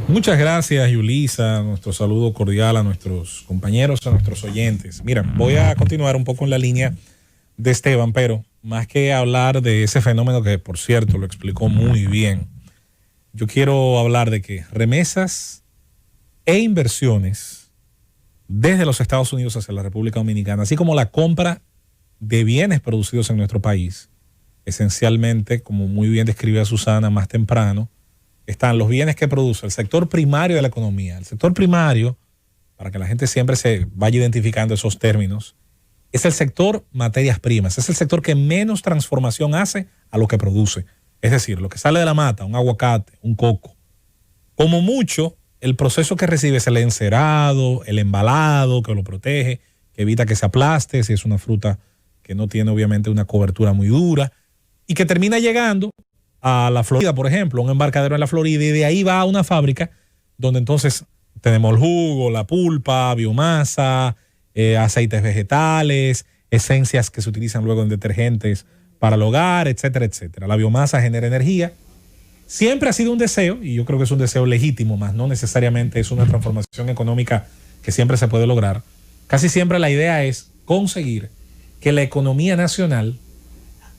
Muchas gracias, Yulisa. Nuestro saludo cordial a nuestros compañeros, a nuestros oyentes. Mira, voy a continuar un poco en la línea de Esteban, pero más que hablar de ese fenómeno que, por cierto, lo explicó muy bien, yo quiero hablar de que remesas e inversiones desde los Estados Unidos hacia la República Dominicana, así como la compra de bienes producidos en nuestro país, esencialmente, como muy bien describía Susana más temprano, están los bienes que produce el sector primario de la economía. El sector primario, para que la gente siempre se vaya identificando esos términos, es el sector materias primas, es el sector que menos transformación hace a lo que produce. Es decir, lo que sale de la mata, un aguacate, un coco. Como mucho, el proceso que recibe es el encerado, el embalado, que lo protege, que evita que se aplaste, si es una fruta que no tiene obviamente una cobertura muy dura, y que termina llegando a la Florida, por ejemplo, un embarcadero en la Florida, y de ahí va a una fábrica donde entonces tenemos el jugo, la pulpa, biomasa, aceites vegetales, esencias que se utilizan luego en detergentes para el hogar, etcétera, etcétera. La biomasa genera energía. Siempre ha sido un deseo, y yo creo que es un deseo legítimo, más no necesariamente es una transformación económica que siempre se puede lograr. Casi siempre la idea es conseguir que la economía nacional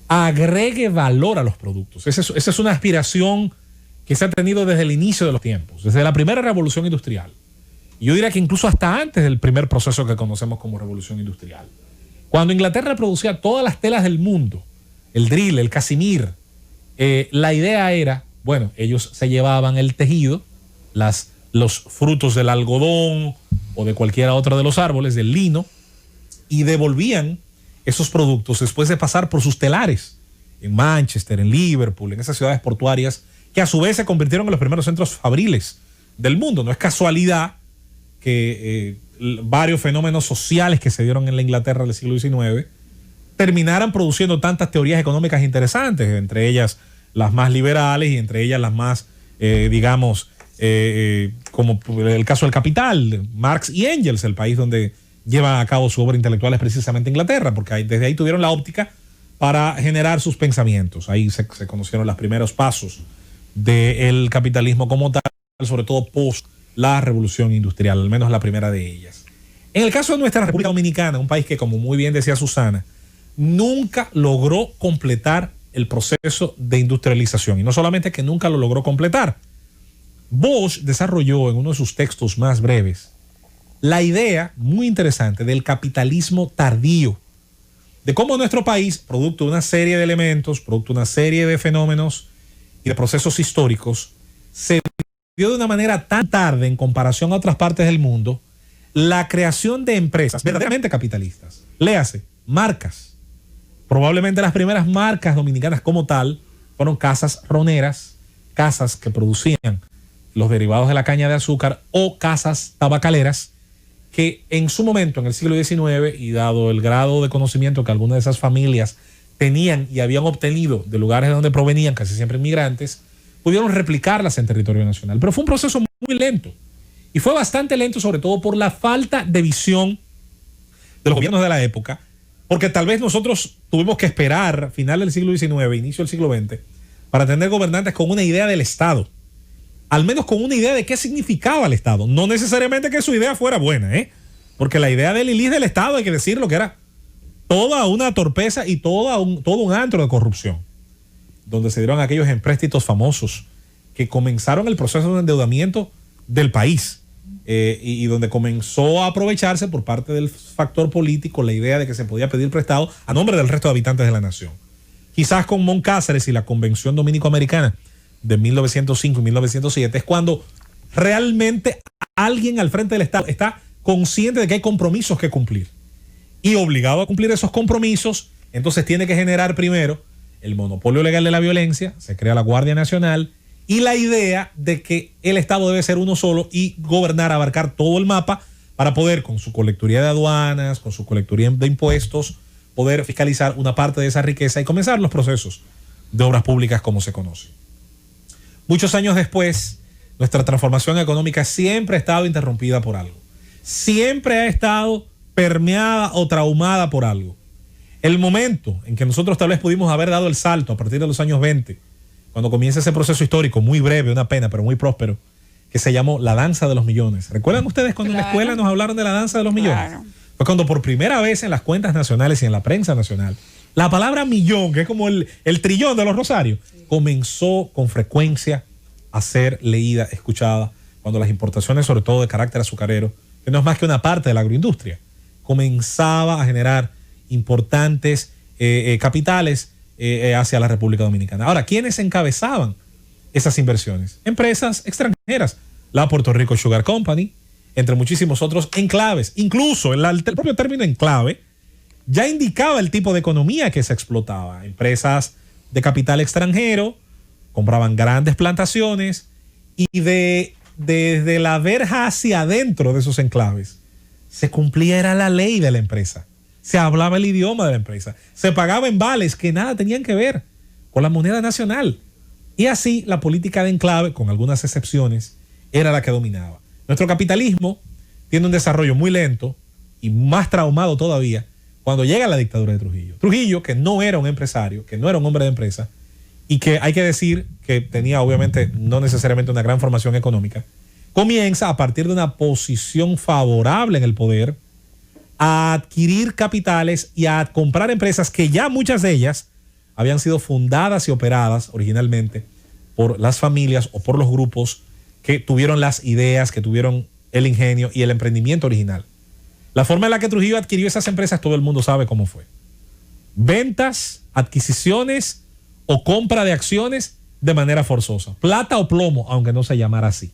agregue valor a los productos. Esa es una aspiración que se ha tenido desde el inicio de los tiempos, desde la primera revolución industrial. Yo diría que incluso hasta antes del primer proceso que conocemos como revolución industrial. Cuando Inglaterra producía todas las telas del mundo, el drill, el casimir, la idea era, bueno, ellos se llevaban el tejido, los frutos del algodón o de cualquiera otro de los árboles, del lino, y devolvían esos productos después de pasar por sus telares en Manchester, en Liverpool, en esas ciudades portuarias que a su vez se convirtieron en los primeros centros fabriles del mundo. No es casualidad que varios fenómenos sociales que se dieron en la Inglaterra del siglo XIX terminaran produciendo tantas teorías económicas interesantes, entre ellas las más liberales y entre ellas las más, como el caso del Capital, Marx y Engels, el país donde lleva a cabo su obra intelectual es precisamente Inglaterra, porque desde ahí tuvieron la óptica para generar sus pensamientos. Ahí se conocieron los primeros pasos del capitalismo como tal, sobre todo post la revolución industrial, al menos la primera de ellas. En el caso de nuestra República Dominicana, un país que, como muy bien decía Susana, nunca logró completar el proceso de industrialización. Y no solamente que nunca lo logró completar. Bosch desarrolló en uno de sus textos más breves la idea muy interesante del capitalismo tardío, de cómo nuestro país, producto de una serie de elementos, producto de una serie de fenómenos y de procesos históricos, se dio de una manera tan tarde en comparación a otras partes del mundo la creación de empresas verdaderamente capitalistas. Léase, marcas. Probablemente las primeras marcas dominicanas como tal fueron casas roneras, casas que producían los derivados de la caña de azúcar o casas tabacaleras que en su momento, en el siglo XIX, y dado el grado de conocimiento que algunas de esas familias tenían y habían obtenido de lugares de donde provenían, casi siempre inmigrantes, pudieron replicarlas en territorio nacional. Pero fue un proceso muy lento. Y fue bastante lento, sobre todo por la falta de visión de los gobiernos de la época, porque tal vez nosotros tuvimos que esperar final del siglo XIX, inicio del siglo XX, para tener gobernantes con una idea del Estado. Al menos con una idea de qué significaba el Estado. No necesariamente que su idea fuera buena, porque la idea del ILIS del Estado, hay que decirlo, que era toda una torpeza y todo un antro de corrupción, donde se dieron aquellos empréstitos famosos que comenzaron el proceso de endeudamiento del país, y donde comenzó a aprovecharse por parte del factor político la idea de que se podía pedir prestado a nombre del resto de habitantes de la nación. Quizás con Moncáceres y la Convención Dominico-Americana de 1905 y 1907 es cuando realmente alguien al frente del Estado está consciente de que hay compromisos que cumplir y obligado a cumplir esos compromisos, entonces tiene que generar primero el monopolio legal de la violencia, se crea la Guardia Nacional y la idea de que el Estado debe ser uno solo y gobernar, abarcar todo el mapa para poder, con su colecturía de aduanas, con su colecturía de impuestos, poder fiscalizar una parte de esa riqueza y comenzar los procesos de obras públicas como se conoce. Muchos años después, nuestra transformación económica siempre ha estado interrumpida por algo. Siempre ha estado permeada o traumada por algo. El momento en que nosotros tal vez pudimos haber dado el salto a partir de los años 20, cuando comienza ese proceso histórico muy breve, una pena, pero muy próspero, que se llamó la danza de los millones. ¿Recuerdan ustedes cuando en la escuela nos hablaron de la danza de los millones? Fue cuando por primera vez en las cuentas nacionales y en la prensa nacional, la palabra millón, que es como el trillón de los rosarios, comenzó con frecuencia a ser leída, escuchada, cuando las importaciones, sobre todo de carácter azucarero, que no es más que una parte de la agroindustria, comenzaba a generar importantes capitales hacia la República Dominicana. Ahora, ¿quiénes encabezaban esas inversiones? Empresas extranjeras, la Puerto Rico Sugar Company, entre muchísimos otros enclaves. Incluso el propio término enclave ya indicaba el tipo de economía que se explotaba. Empresas de capital extranjero compraban grandes plantaciones y desde la verja hacia adentro de esos enclaves se cumplía la ley de la empresa. Se hablaba el idioma de la empresa. Se pagaba en vales que nada tenían que ver con la moneda nacional. Y así la política de enclave, con algunas excepciones, era la que dominaba. Nuestro capitalismo tiene un desarrollo muy lento y más traumado todavía cuando llega la dictadura de Trujillo. Trujillo, que no era un empresario, que no era un hombre de empresa y que hay que decir que tenía obviamente no necesariamente una gran formación económica, comienza a partir de una posición favorable en el poder a adquirir capitales y a comprar empresas que ya muchas de ellas habían sido fundadas y operadas originalmente por las familias o por los grupos que tuvieron las ideas, que tuvieron el ingenio y el emprendimiento original. La forma en la que Trujillo adquirió esas empresas, todo el mundo sabe cómo fue. Ventas, adquisiciones o compra de acciones de manera forzosa. Plata o plomo, aunque no se llamara así.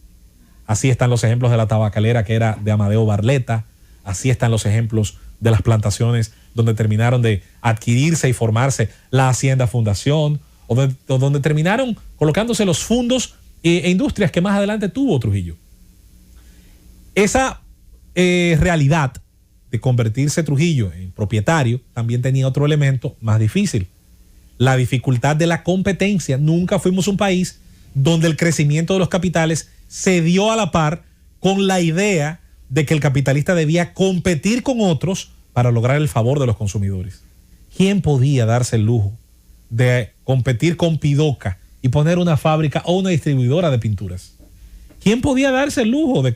Así están los ejemplos de la tabacalera que era de Amadeo Barleta. Así están los ejemplos de las plantaciones donde terminaron de adquirirse y formarse la Hacienda Fundación o donde terminaron colocándose los fondos e industrias que más adelante tuvo Trujillo. Esa realidad de convertirse Trujillo en propietario también tenía otro elemento más difícil: la dificultad de la competencia. Nunca fuimos un país donde el crecimiento de los capitales se dio a la par con la idea de que el capitalista debía competir con otros para lograr el favor de los consumidores. ¿Quién podía darse el lujo de competir con Pidoca y poner una fábrica o una distribuidora de pinturas? ¿Quién podía darse el lujo de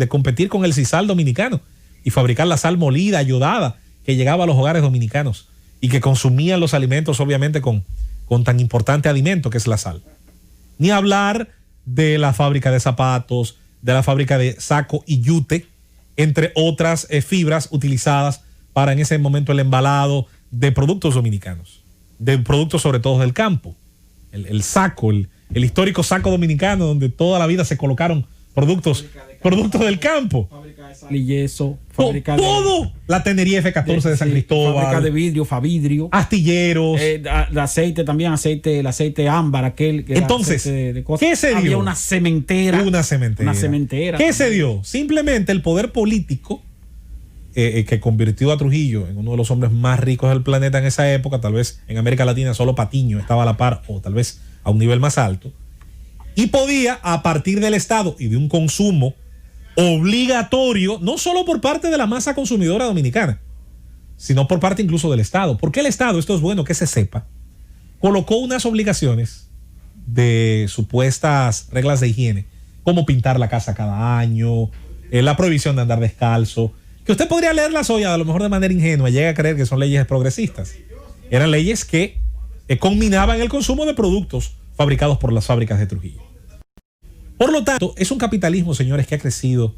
competir con el sisal dominicano y fabricar la sal molida, ayudada, que llegaba a los hogares dominicanos y que consumían los alimentos, obviamente, con tan importante alimento que es la sal? Ni hablar de la fábrica de zapatos, de la fábrica de saco y yute, entre otras fibras utilizadas para en ese momento el embalado de productos dominicanos, de productos sobre todo del campo. El saco, el histórico saco dominicano donde toda la vida se colocaron productos del campo. Fábrica de sal y yeso, fábrica todo. La tenería F14 de San Cristóbal. Fábrica de vidrio, Favidrio. Astilleros. De aceite también, el aceite ámbar, aquel que entonces, de cosas. ¿qué se dio? Había una cementera. Una cementera. ¿Qué se dio? Simplemente el poder político que convirtió a Trujillo en uno de los hombres más ricos del planeta en esa época. Tal vez en América Latina solo Patiño estaba a la par, o tal vez a un nivel más alto. Y podía, a partir del Estado y de un consumo obligatorio, no solo por parte de la masa consumidora dominicana, sino por parte incluso del Estado. Porque el Estado, esto es bueno que se sepa, colocó unas obligaciones de supuestas reglas de higiene, como pintar la casa cada año, la prohibición de andar descalzo, que usted podría leerlas hoy a lo mejor de manera ingenua, llega a creer que son leyes progresistas. Eran leyes que conminaban el consumo de productos fabricados por las fábricas de Trujillo. Por lo tanto, es un capitalismo, señores, que ha crecido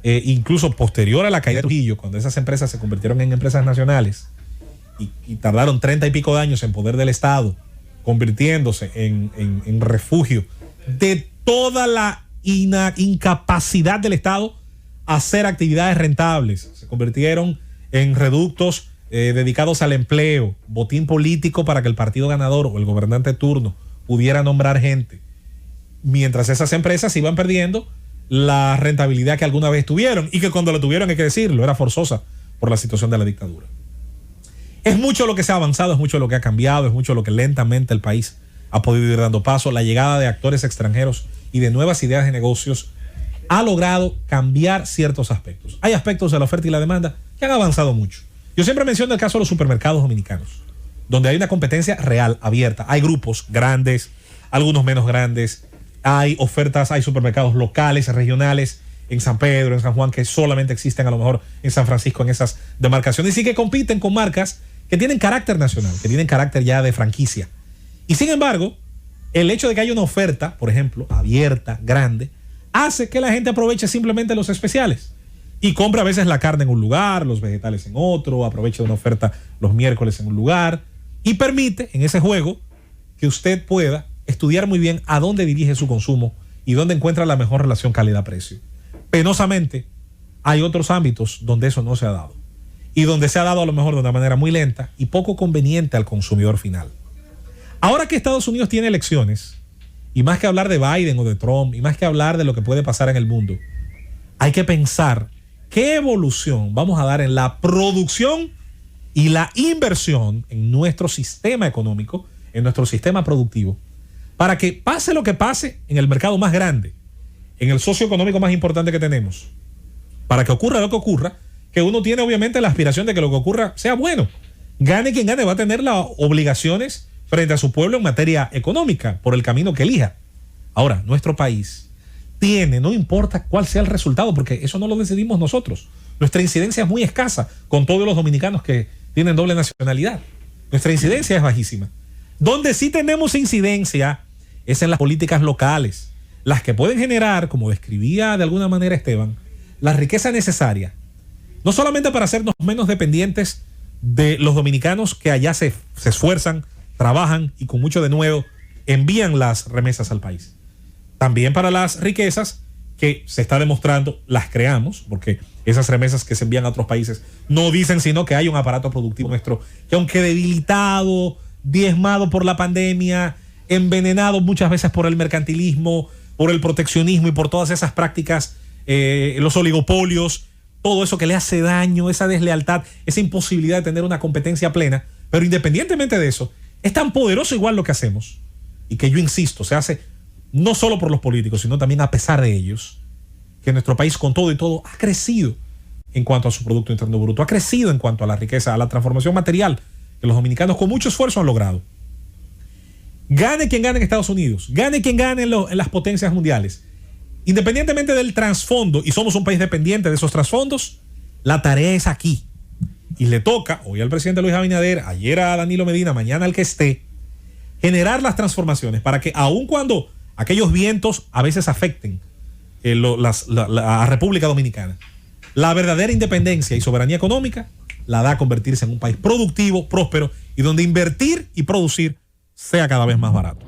incluso posterior a la caída de Trujillo, cuando esas empresas se convirtieron en empresas nacionales y tardaron 30 y pico de años en poder del Estado, convirtiéndose en refugio de toda la incapacidad del Estado a hacer actividades rentables. Se convirtieron en reductos dedicados al empleo, botín político para que el partido ganador o el gobernante de turno pudiera nombrar gente, mientras esas empresas iban perdiendo la rentabilidad que alguna vez tuvieron, y que cuando la tuvieron, hay que decirlo, era forzosa por la situación de la dictadura. Es mucho lo que se ha avanzado, es mucho lo que ha cambiado, es mucho lo que lentamente el país ha podido ir dando paso. La llegada de actores extranjeros y de nuevas ideas de negocios ha logrado cambiar ciertos aspectos. Hay aspectos de la oferta y la demanda que han avanzado mucho. Yo siempre menciono el caso de los supermercados dominicanos, donde hay una competencia real, abierta. Hay grupos grandes, algunos menos grandes, hay ofertas, hay supermercados locales, regionales, en San Pedro, en San Juan, que solamente existen a lo mejor en San Francisco, en esas demarcaciones, y que compiten con marcas que tienen carácter nacional, que tienen carácter ya de franquicia. Y sin embargo, el hecho de que haya una oferta, por ejemplo, abierta, grande, hace que la gente aproveche simplemente los especiales y compre a veces la carne en un lugar, los vegetales en otro, aproveche una oferta los miércoles en un lugar y permite en ese juego que usted pueda estudiar muy bien a dónde dirige su consumo y dónde encuentra la mejor relación calidad-precio. Penosamente, hay otros ámbitos donde eso no se ha dado y donde se ha dado a lo mejor de una manera muy lenta y poco conveniente al consumidor final. Ahora que Estados Unidos tiene elecciones, y más que hablar de Biden o de Trump, y más que hablar de lo que puede pasar en el mundo, hay que pensar qué evolución vamos a dar en la producción y la inversión en nuestro sistema económico, en nuestro sistema productivo, para que pase lo que pase en el mercado más grande, en el socioeconómico más importante que tenemos, para que ocurra lo que ocurra, que uno tiene obviamente la aspiración de que lo que ocurra sea bueno. Gane quien gane, va a tener las obligaciones frente a su pueblo en materia económica, por el camino que elija. Ahora, nuestro país tiene, no importa cuál sea el resultado, porque eso no lo decidimos nosotros. Nuestra incidencia es muy escasa con todos los dominicanos que tienen doble nacionalidad. Nuestra incidencia es bajísima. Donde sí tenemos incidencia es en las políticas locales, las que pueden generar, como describía de alguna manera Esteban, la riqueza necesaria, no solamente para hacernos menos dependientes de los dominicanos que allá se esfuerzan, trabajan y con mucho denuedo envían las remesas al país. También para las riquezas que se está demostrando las creamos, porque esas remesas que se envían a otros países no dicen sino que hay un aparato productivo nuestro que, aunque debilitado, diezmado por la pandemia, envenenado muchas veces por el mercantilismo, por el proteccionismo y por todas esas prácticas, los oligopolios, todo eso que le hace daño, esa deslealtad, esa imposibilidad de tener una competencia plena. Pero independientemente de eso, es tan poderoso igual lo que hacemos, y que yo insisto, se hace no solo por los políticos, sino también a pesar de ellos, que nuestro país con todo y todo ha crecido en cuanto a su Producto Interno Bruto, ha crecido en cuanto a la riqueza, a la transformación material que los dominicanos con mucho esfuerzo han logrado. Gane quien gane en Estados Unidos, gane quien gane en las potencias mundiales, independientemente del trasfondo, y somos un país dependiente de esos trasfondos, la tarea es aquí. Y le toca hoy al presidente Luis Abinader, ayer a Danilo Medina, mañana al que esté, generar las transformaciones para que, aun cuando aquellos vientos a veces afecten a República Dominicana, la verdadera independencia y soberanía económica la da a convertirse en un país productivo, próspero y donde invertir y producir sea cada vez más barato.